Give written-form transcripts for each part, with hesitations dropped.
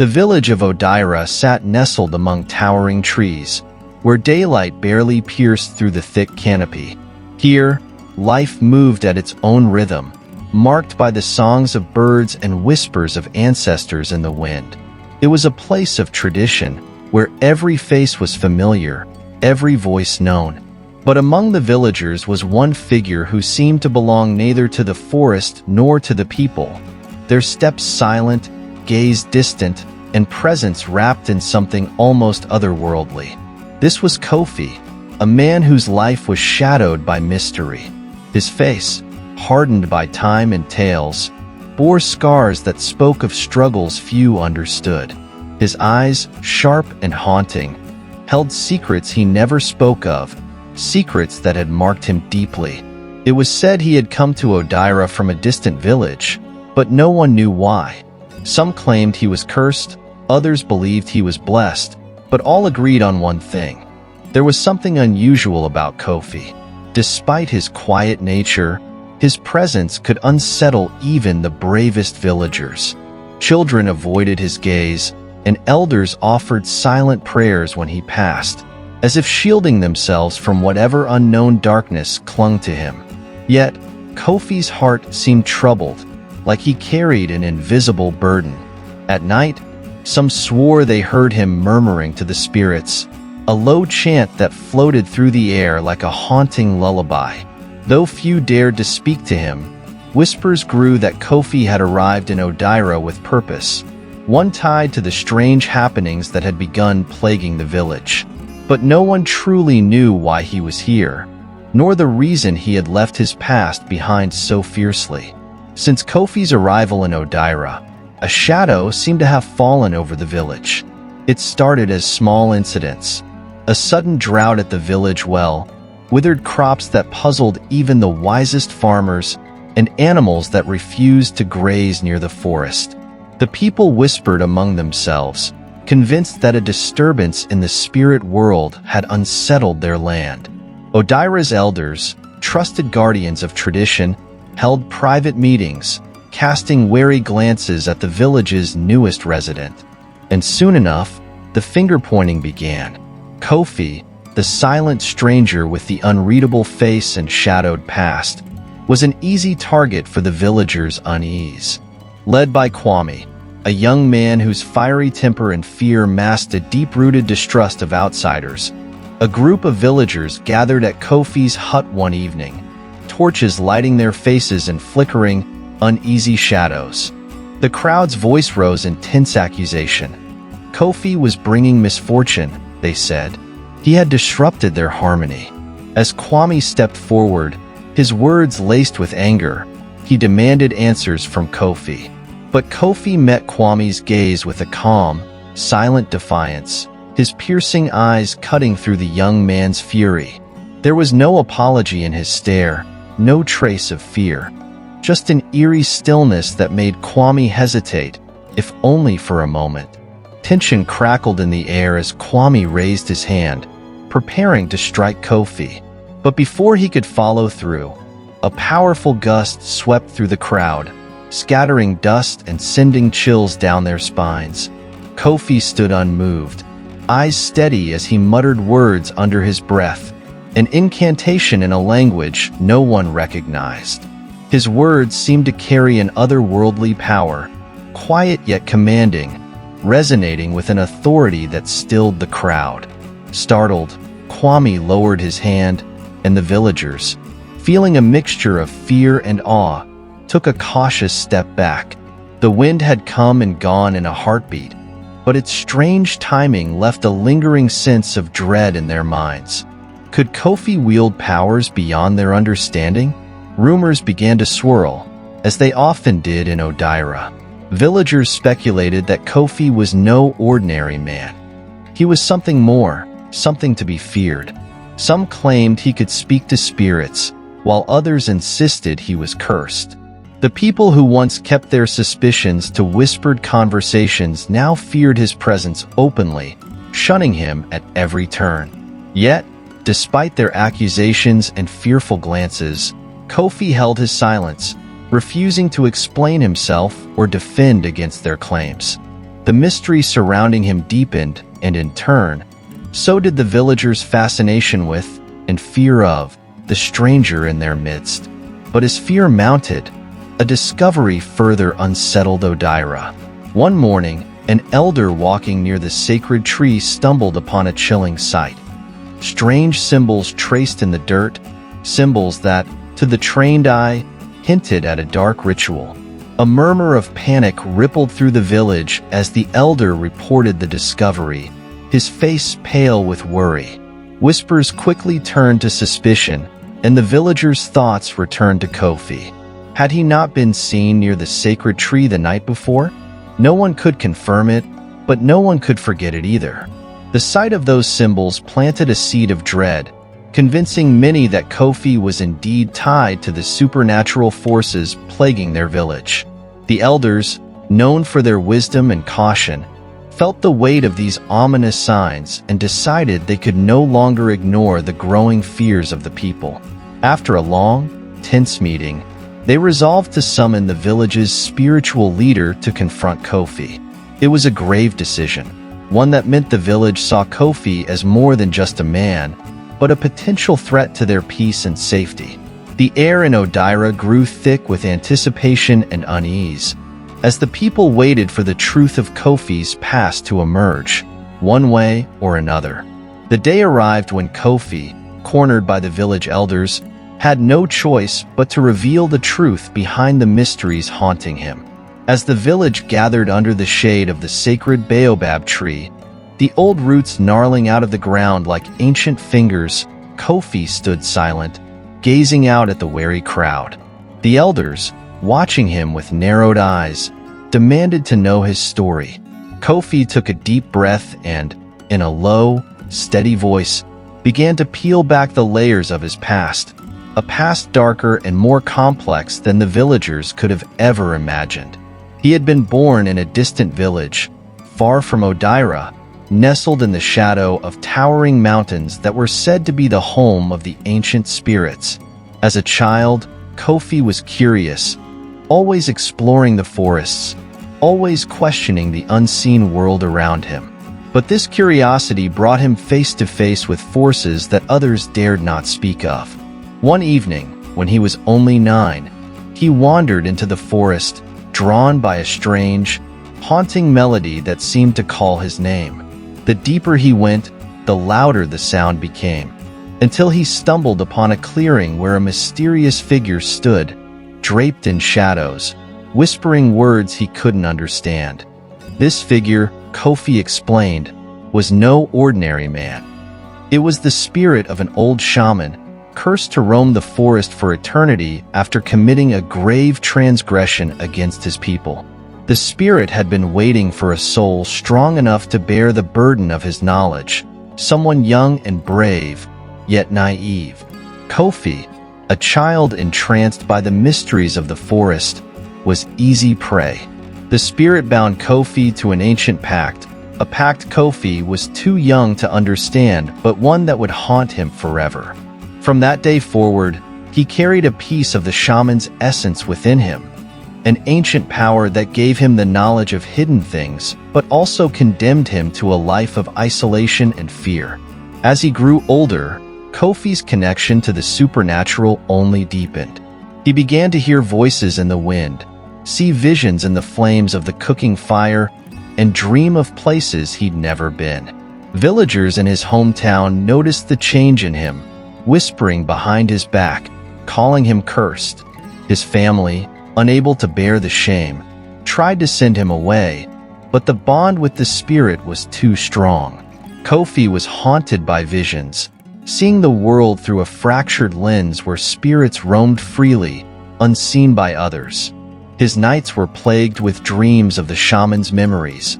The village of Odaira sat nestled among towering trees, where daylight barely pierced through the thick canopy. Here, life moved at its own rhythm, marked by the songs of birds and whispers of ancestors in the wind. It was a place of tradition, where every face was familiar, every voice known. But among the villagers was one figure who seemed to belong neither to the forest nor to the people, their steps silent, gaze distant, and presence wrapped in something almost otherworldly. This was Kofi, a man whose life was shadowed by mystery. His face, hardened by time and tales, bore scars that spoke of struggles few understood. His eyes, sharp and haunting, held secrets he never spoke of, secrets that had marked him deeply. It was said he had come to Odaira from a distant village, but no one knew why. Some claimed he was cursed, others believed he was blessed, but all agreed on one thing. There was something unusual about Kofi. Despite his quiet nature, his presence could unsettle even the bravest villagers. Children avoided his gaze, and elders offered silent prayers when he passed, as if shielding themselves from whatever unknown darkness clung to him. Yet, Kofi's heart seemed troubled, like he carried an invisible burden. At night, some swore they heard him murmuring to the spirits, a low chant that floated through the air like a haunting lullaby. Though few dared to speak to him, whispers grew that Kofi had arrived in Odaira with purpose, one tied to the strange happenings that had begun plaguing the village. But no one truly knew why he was here, nor the reason he had left his past behind so fiercely. Since Kofi's arrival in Odaira, a shadow seemed to have fallen over the village. It started as small incidents: a sudden drought at the village well, withered crops that puzzled even the wisest farmers, and animals that refused to graze near the forest. The people whispered among themselves, convinced that a disturbance in the spirit world had unsettled their land. Odaira's elders, trusted guardians of tradition, held private meetings, casting wary glances at the village's newest resident. And soon enough, the finger-pointing began. Kofi, the silent stranger with the unreadable face and shadowed past, was an easy target for the villagers' unease. Led by Kwame, a young man whose fiery temper and fear masked a deep-rooted distrust of outsiders, a group of villagers gathered at Kofi's hut one evening, torches lighting their faces and flickering, uneasy shadows. The crowd's voice rose in tense accusation. Kofi was bringing misfortune, they said. He had disrupted their harmony. As Kwame stepped forward, his words laced with anger, he demanded answers from Kofi. But Kofi met Kwame's gaze with a calm, silent defiance, his piercing eyes cutting through the young man's fury. There was no apology in his stare, no trace of fear. Just an eerie stillness that made Kwame hesitate, if only for a moment. Tension crackled in the air as Kwame raised his hand, preparing to strike Kofi. But before he could follow through, a powerful gust swept through the crowd, scattering dust and sending chills down their spines. Kofi stood unmoved, eyes steady as he muttered words under his breath, an incantation in a language no one recognized. His words seemed to carry an otherworldly power, quiet yet commanding, resonating with an authority that stilled the crowd. Startled, Kwame lowered his hand, and the villagers, feeling a mixture of fear and awe, took a cautious step back. The wind had come and gone in a heartbeat, but its strange timing left a lingering sense of dread in their minds. Could Kofi wield powers beyond their understanding? Rumors began to swirl, as they often did in Odaira. Villagers speculated that Kofi was no ordinary man. He was something more, something to be feared. Some claimed he could speak to spirits, while others insisted he was cursed. The people who once kept their suspicions to whispered conversations now feared his presence openly, shunning him at every turn. Yet, despite their accusations and fearful glances, Kofi held his silence, refusing to explain himself or defend against their claims. The mystery surrounding him deepened, and in turn, so did the villagers' fascination with, and fear of, the stranger in their midst. But as fear mounted, a discovery further unsettled Odira. One morning, an elder walking near the sacred tree stumbled upon a chilling sight. Strange symbols traced in the dirt, symbols that, to the trained eye, hinted at a dark ritual. A murmur of panic rippled through the village as the elder reported the discovery, his face pale with worry. Whispers quickly turned to suspicion, and the villagers' thoughts returned to Kofi. Had he not been seen near the sacred tree the night before? No one could confirm it, but no one could forget it either. The sight of those symbols planted a seed of dread, convincing many that Kofi was indeed tied to the supernatural forces plaguing their village. The elders, known for their wisdom and caution, felt the weight of these ominous signs and decided they could no longer ignore the growing fears of the people. After a long, tense meeting, they resolved to summon the village's spiritual leader to confront Kofi. It was a grave decision, one that meant the village saw Kofi as more than just a man, but a potential threat to their peace and safety. The air in Odira grew thick with anticipation and unease, as the people waited for the truth of Kofi's past to emerge, one way or another. The day arrived when Kofi, cornered by the village elders, had no choice but to reveal the truth behind the mysteries haunting him. As the village gathered under the shade of the sacred baobab tree, the old roots gnarling out of the ground like ancient fingers, Kofi stood silent, gazing out at the wary crowd. The elders, watching him with narrowed eyes, demanded to know his story. Kofi took a deep breath and, in a low, steady voice, began to peel back the layers of his past, a past darker and more complex than the villagers could have ever imagined. He had been born in a distant village, far from Odira, nestled in the shadow of towering mountains that were said to be the home of the ancient spirits. As a child, Kofi was curious, always exploring the forests, always questioning the unseen world around him. But this curiosity brought him face to face with forces that others dared not speak of. One evening, when he was only 9, he wandered into the forest, drawn by a strange, haunting melody that seemed to call his name. The deeper he went, the louder the sound became, until he stumbled upon a clearing where a mysterious figure stood, draped in shadows, whispering words he couldn't understand. This figure, Kofi explained, was no ordinary man. It was the spirit of an old shaman, cursed to roam the forest for eternity after committing a grave transgression against his people. The spirit had been waiting for a soul strong enough to bear the burden of his knowledge, someone young and brave, yet naive. Kofi, a child entranced by the mysteries of the forest, was easy prey. The spirit bound Kofi to an ancient pact, a pact Kofi was too young to understand, but one that would haunt him forever. From that day forward, he carried a piece of the shaman's essence within him, an ancient power that gave him the knowledge of hidden things, but also condemned him to a life of isolation and fear. As he grew older, Kofi's connection to the supernatural only deepened. He began to hear voices in the wind, see visions in the flames of the cooking fire, and dream of places he'd never been. Villagers in his hometown noticed the change in him, whispering behind his back, calling him cursed. His family, unable to bear the shame, tried to send him away, but the bond with the spirit was too strong. Kofi was haunted by visions, seeing the world through a fractured lens where spirits roamed freely, unseen by others. His nights were plagued with dreams of the shaman's memories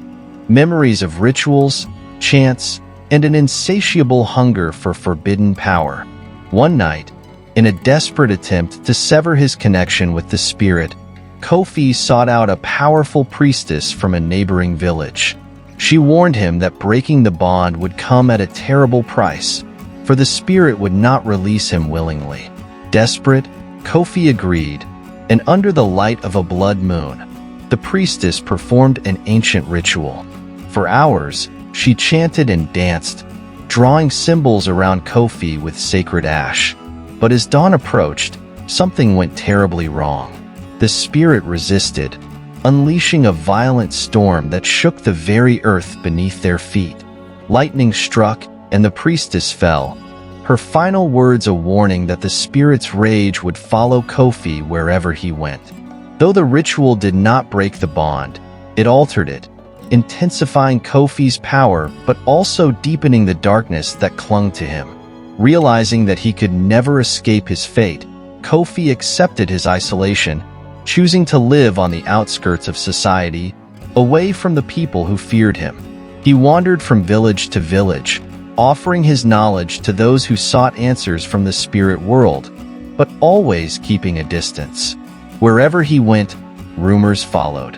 of rituals, chants, and an insatiable hunger for forbidden power. One night, in a desperate attempt to sever his connection with the spirit, Kofi sought out a powerful priestess from a neighboring village. She warned him that breaking the bond would come at a terrible price, for the spirit would not release him willingly. Desperate, Kofi agreed, and under the light of a blood moon, the priestess performed an ancient ritual. For hours, she chanted and danced, drawing symbols around Kofi with sacred ash. But as dawn approached, something went terribly wrong. The spirit resisted, unleashing a violent storm that shook the very earth beneath their feet. Lightning struck, and the priestess fell, her final words a warning that the spirit's rage would follow Kofi wherever he went. Though the ritual did not break the bond, it altered it, intensifying Kofi's power but also deepening the darkness that clung to him. Realizing that he could never escape his fate, Kofi accepted his isolation, choosing to live on the outskirts of society, away from the people who feared him. He wandered from village to village, offering his knowledge to those who sought answers from the spirit world, but always keeping a distance. Wherever he went, rumors followed.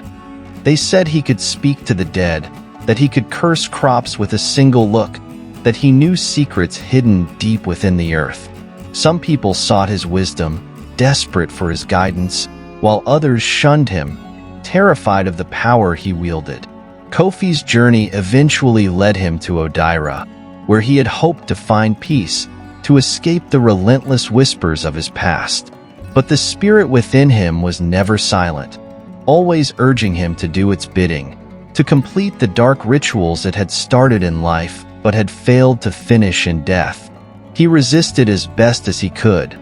They said he could speak to the dead, that he could curse crops with a single look, that he knew secrets hidden deep within the earth. Some people sought his wisdom, desperate for his guidance, while others shunned him, terrified of the power he wielded. Kofi's journey eventually led him to Odira, where he had hoped to find peace, to escape the relentless whispers of his past. But the spirit within him was never silent, always urging him to do its bidding, to complete the dark rituals it had started in life but had failed to finish in death. He resisted as best as he could,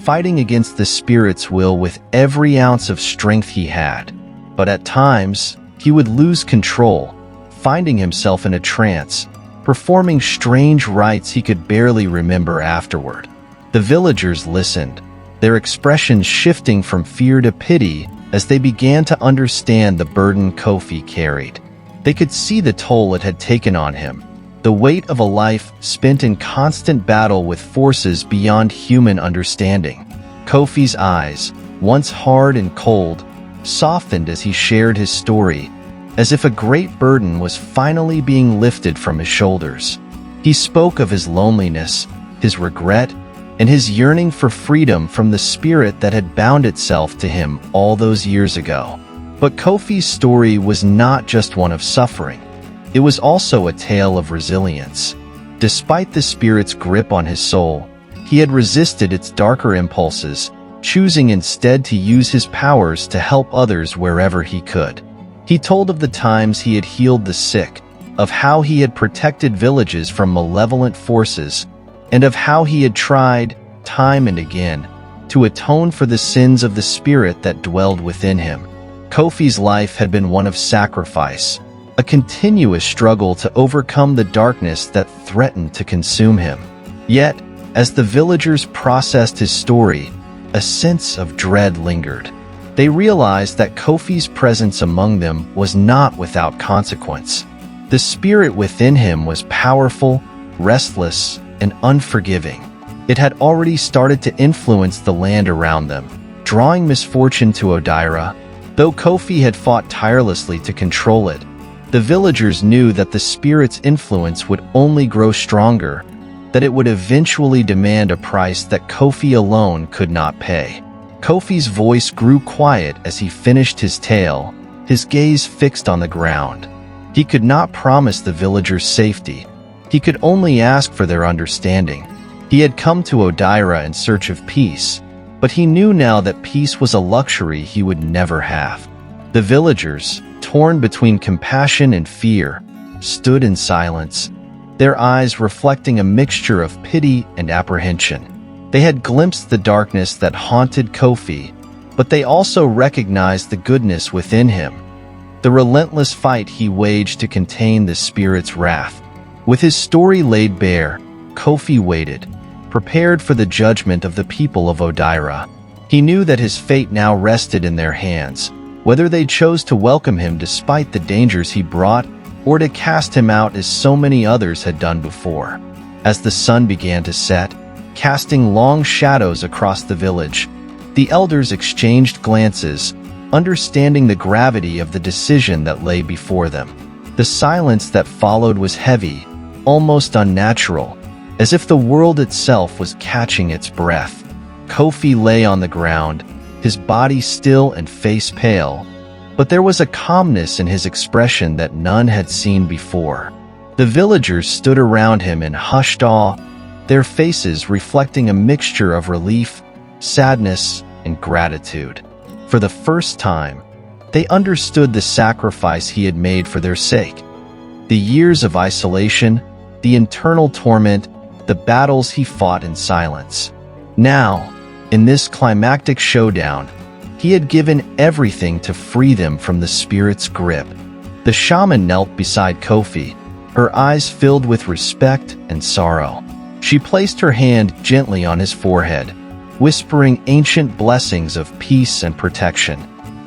fighting against the spirit's will with every ounce of strength he had. But at times, he would lose control, finding himself in a trance, performing strange rites he could barely remember afterward. The villagers listened, their expressions shifting from fear to pity as they began to understand the burden Kofi carried. They could see the toll it had taken on him, the weight of a life spent in constant battle with forces beyond human understanding. Kofi's eyes, once hard and cold, softened as he shared his story, as if a great burden was finally being lifted from his shoulders. He spoke of his loneliness, his regret, and his yearning for freedom from the spirit that had bound itself to him all those years ago. But Kofi's story was not just one of suffering. It was also a tale of resilience. Despite the spirit's grip on his soul, he had resisted its darker impulses, choosing instead to use his powers to help others wherever he could. He told of the times he had healed the sick, of how he had protected villages from malevolent forces, and of how he had tried, time and again, to atone for the sins of the spirit that dwelled within him. Kofi's life had been one of sacrifice, a continuous struggle to overcome the darkness that threatened to consume him. Yet, as the villagers processed his story, a sense of dread lingered. They realized that Kofi's presence among them was not without consequence. The spirit within him was powerful, restless, and unforgiving. It had already started to influence the land around them, drawing misfortune to Odira. Though Kofi had fought tirelessly to control it, the villagers knew that the spirit's influence would only grow stronger, that it would eventually demand a price that Kofi alone could not pay. Kofi's voice grew quiet as he finished his tale, his gaze fixed on the ground. He could not promise the villagers safety. He could only ask for their understanding. He had come to Odira in search of peace, but he knew now that peace was a luxury he would never have. The villagers, torn between compassion and fear, stood in silence, their eyes reflecting a mixture of pity and apprehension. They had glimpsed the darkness that haunted Kofi, but they also recognized the goodness within him, the relentless fight he waged to contain the spirit's wrath. With his story laid bare, Kofi waited, prepared for the judgment of the people of Odira. He knew that his fate now rested in their hands, whether they chose to welcome him despite the dangers he brought, or to cast him out as so many others had done before. As the sun began to set, casting long shadows across the village, the elders exchanged glances, understanding the gravity of the decision that lay before them. The silence that followed was heavy, almost unnatural, as if the world itself was catching its breath. Kofi lay on the ground, his body still and face pale, but there was a calmness in his expression that none had seen before. The villagers stood around him in hushed awe, their faces reflecting a mixture of relief, sadness, and gratitude. For the first time, they understood the sacrifice he had made for their sake. The years of isolation, the internal torment, the battles he fought in silence. Now, in this climactic showdown, he had given everything to free them from the spirit's grip. The shaman knelt beside Kofi, her eyes filled with respect and sorrow. She placed her hand gently on his forehead, whispering ancient blessings of peace and protection.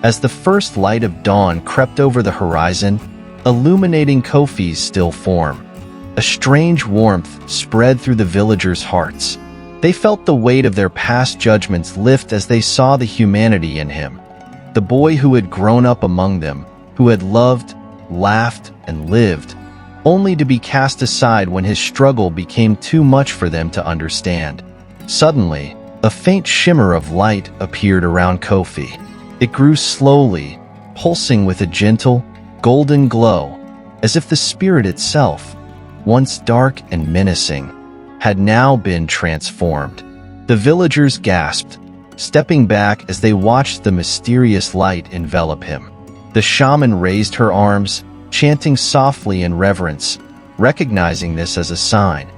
As the first light of dawn crept over the horizon, illuminating Kofi's still form, a strange warmth spread through the villagers' hearts. They felt the weight of their past judgments lift as they saw the humanity in him. The boy who had grown up among them, who had loved, laughed, and lived, only to be cast aside when his struggle became too much for them to understand. Suddenly, a faint shimmer of light appeared around Kofi. It grew slowly, pulsing with a gentle, golden glow, as if the spirit itself, once dark and menacing, had now been transformed. The villagers gasped, stepping back as they watched the mysterious light envelop him. The shaman raised her arms, chanting softly in reverence, recognizing this as a sign,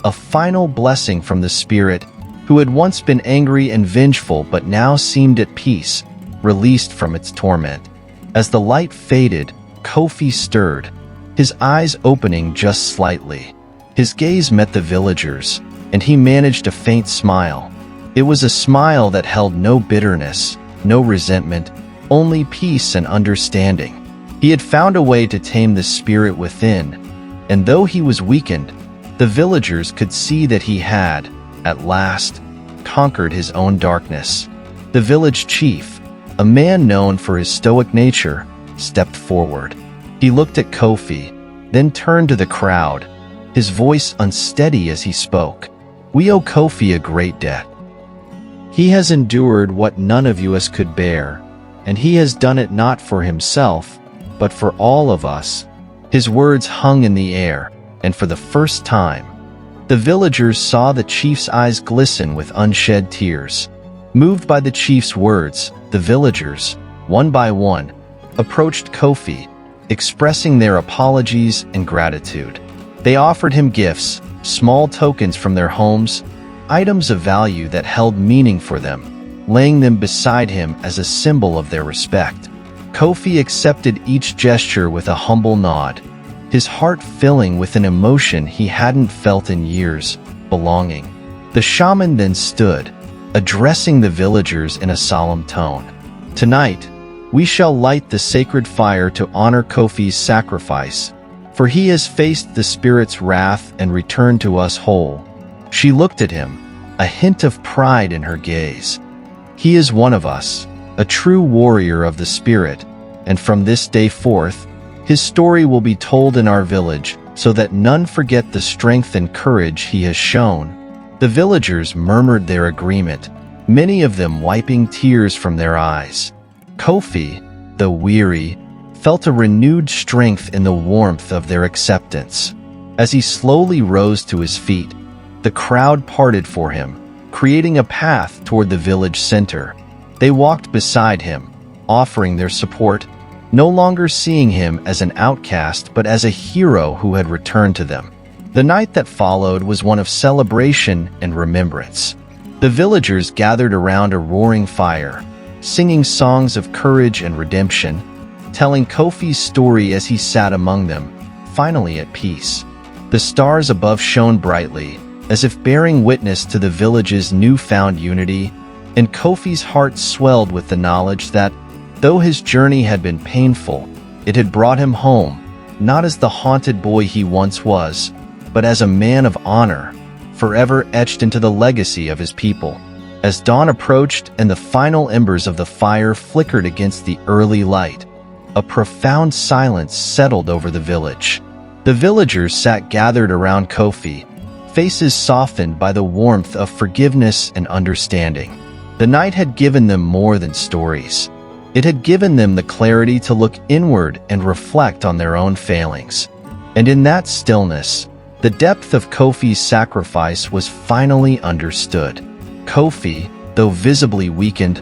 a final blessing from the spirit who had once been angry and vengeful but now seemed at peace, released from its torment. As the light faded, Kofi stirred, his eyes opening just slightly. His gaze met the villagers, and he managed a faint smile. It was a smile that held no bitterness, no resentment, only peace and understanding. He had found a way to tame the spirit within, and though he was weakened, the villagers could see that he had, at last, conquered his own darkness. The village chief, a man known for his stoic nature, stepped forward. He looked at Kofi, then turned to the crowd, his voice unsteady as he spoke. "We owe Kofi a great debt. He has endured what none of us could bear, and he has done it not for himself, but for all of us." His words hung in the air, and for the first time, the villagers saw the chief's eyes glisten with unshed tears. Moved by the chief's words, the villagers, one by one, approached Kofi, expressing their apologies and gratitude. They offered him gifts, small tokens from their homes, items of value that held meaning for them, laying them beside him as a symbol of their respect. Kofi accepted each gesture with a humble nod, his heart filling with an emotion he hadn't felt in years, belonging. The shaman then stood, addressing the villagers in a solemn tone. "Tonight, we shall light the sacred fire to honor Kofi's sacrifice, for he has faced the spirit's wrath and returned to us whole." She looked at him, a hint of pride in her gaze. "He is one of us, a true warrior of the spirit, and from this day forth, his story will be told in our village so that none forget the strength and courage he has shown." The villagers murmured their agreement, many of them wiping tears from their eyes. Kofi, though weary, felt a renewed strength in the warmth of their acceptance. As he slowly rose to his feet, the crowd parted for him, creating a path toward the village center. They walked beside him, offering their support, no longer seeing him as an outcast but as a hero who had returned to them. The night that followed was one of celebration and remembrance. The villagers gathered around a roaring fire, singing songs of courage and redemption, telling Kofi's story as he sat among them, finally at peace. The stars above shone brightly, as if bearing witness to the village's newfound unity, and Kofi's heart swelled with the knowledge that, though his journey had been painful, it had brought him home, not as the haunted boy he once was, but as a man of honor, forever etched into the legacy of his people. As dawn approached and the final embers of the fire flickered against the early light, a profound silence settled over the village. The villagers sat gathered around Kofi, faces softened by the warmth of forgiveness and understanding. The night had given them more than stories. It had given them the clarity to look inward and reflect on their own failings. And in that stillness, the depth of Kofi's sacrifice was finally understood. Kofi, though visibly weakened,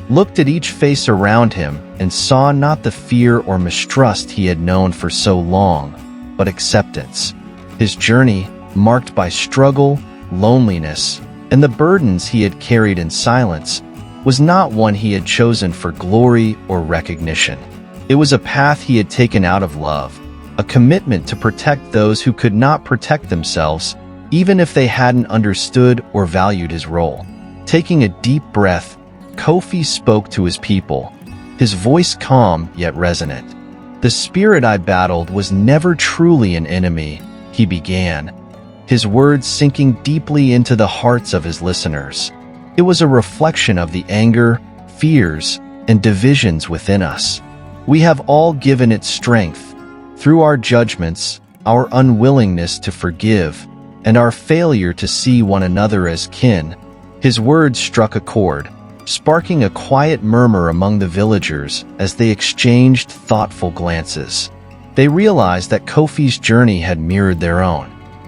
looked at each face around him and saw not the fear or mistrust he had known for so long, but acceptance. His journey, marked by struggle, loneliness, and the burdens he had carried in silence, was not one he had chosen for glory or recognition. It was a path he had taken out of love, a commitment to protect those who could not protect themselves, even if they hadn't understood or valued his role. Taking a deep breath, Kofi spoke to his people, his voice calm yet resonant. "The spirit I battled was never truly an enemy," he began, his words sinking deeply into the hearts of his listeners. It was a reflection of the anger, fears, and divisions within us. We have all given it strength, through our judgments, our unwillingness to forgive, and our failure to see one another as kin. His words struck a chord, sparking a quiet murmur among the villagers as they exchanged thoughtful glances. They realized that Kofi's journey had mirrored their own.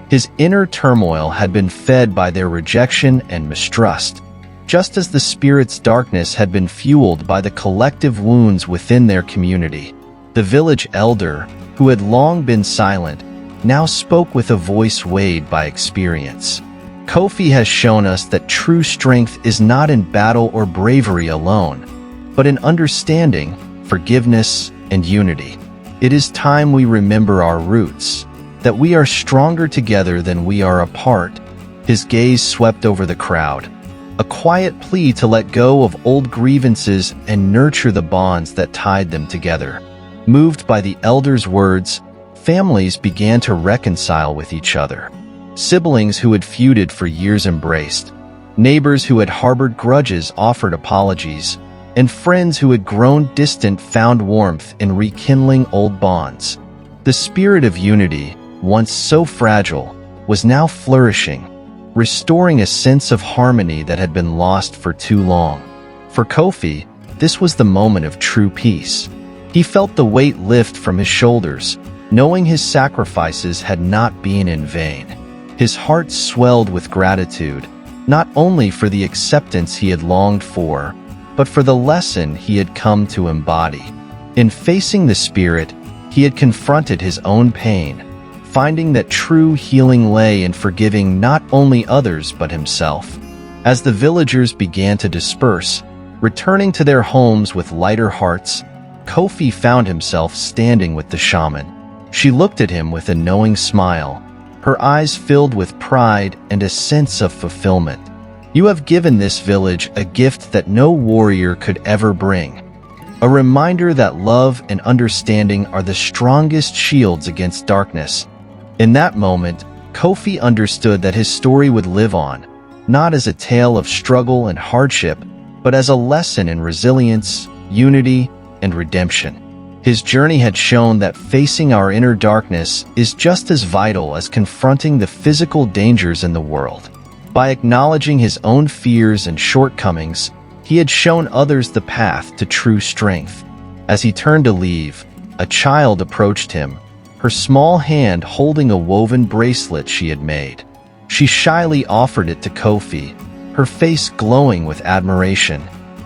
His inner turmoil had been fed by their rejection and mistrust, just as the spirit's darkness had been fueled by the collective wounds within their community. The village elder, who had long been silent, now spoke with a voice weighed by experience. Kofi has shown us that true strength is not in battle or bravery alone, but in understanding, forgiveness, and unity. It is time we remember our roots, that we are stronger together than we are apart. His gaze swept over the crowd, a quiet plea to let go of old grievances and nurture the bonds that tied them together. Moved by the elder's words, families began to reconcile with each other. Siblings who had feuded for years embraced, neighbors who had harbored grudges offered apologies, and friends who had grown distant found warmth in rekindling old bonds. The spirit of unity, once so fragile, was now flourishing, restoring a sense of harmony that had been lost for too long. For Kofi, this was the moment of true peace. He felt the weight lift from his shoulders, knowing his sacrifices had not been in vain. His heart swelled with gratitude, not only for the acceptance he had longed for, but for the lesson he had come to embody. In facing the spirit, he had confronted his own pain, finding that true healing lay in forgiving not only others but himself. As the villagers began to disperse, returning to their homes with lighter hearts, Kofi found himself standing with the shaman. She looked at him with a knowing smile, her eyes filled with pride and a sense of fulfillment. "You have given this village a gift that no warrior could ever bring. A reminder that love and understanding are the strongest shields against darkness." In that moment, Kofi understood that his story would live on, not as a tale of struggle and hardship, but as a lesson in resilience, unity, and redemption. His journey had shown that facing our inner darkness is just as vital as confronting the physical dangers in the world. By acknowledging his own fears and shortcomings, he had shown others the path to true strength. As he turned to leave, a child approached him, her small hand holding a woven bracelet she had made. She shyly offered it to Kofi, her face glowing with admiration.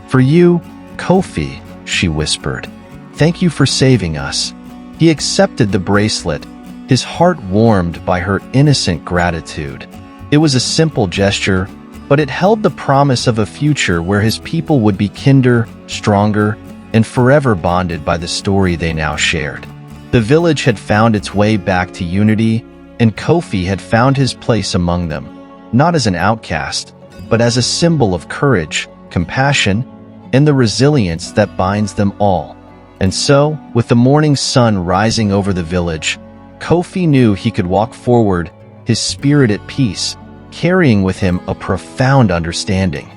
"For you, Kofi," she whispered. "Thank you for saving us." He accepted the bracelet, his heart warmed by her innocent gratitude. It was a simple gesture, but it held the promise of a future where his people would be kinder, stronger, and forever bonded by the story they now shared. The village had found its way back to unity, and Kofi had found his place among them, not as an outcast, but as a symbol of courage, compassion, and the resilience that binds them all. And so, with the morning sun rising over the village, Kofi knew he could walk forward, his spirit at peace, carrying with him a profound understanding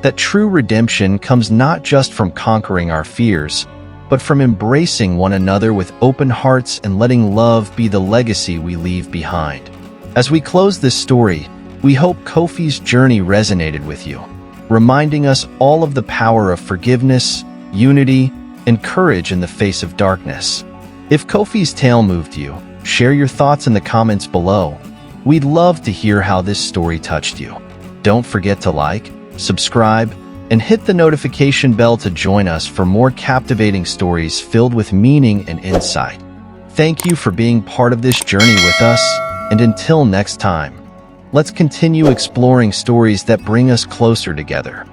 that true redemption comes not just from conquering our fears, but from embracing one another with open hearts and letting love be the legacy we leave behind. As we close this story, we hope Kofi's journey resonated with you, reminding us all of the power of forgiveness, unity, and courage in the face of darkness. If Kofi's tale moved you, share your thoughts in the comments below. We'd love to hear how this story touched you. Don't forget to like, subscribe, and hit the notification bell to join us for more captivating stories filled with meaning and insight. Thank you for being part of this journey with us, and until next time, let's continue exploring stories that bring us closer together.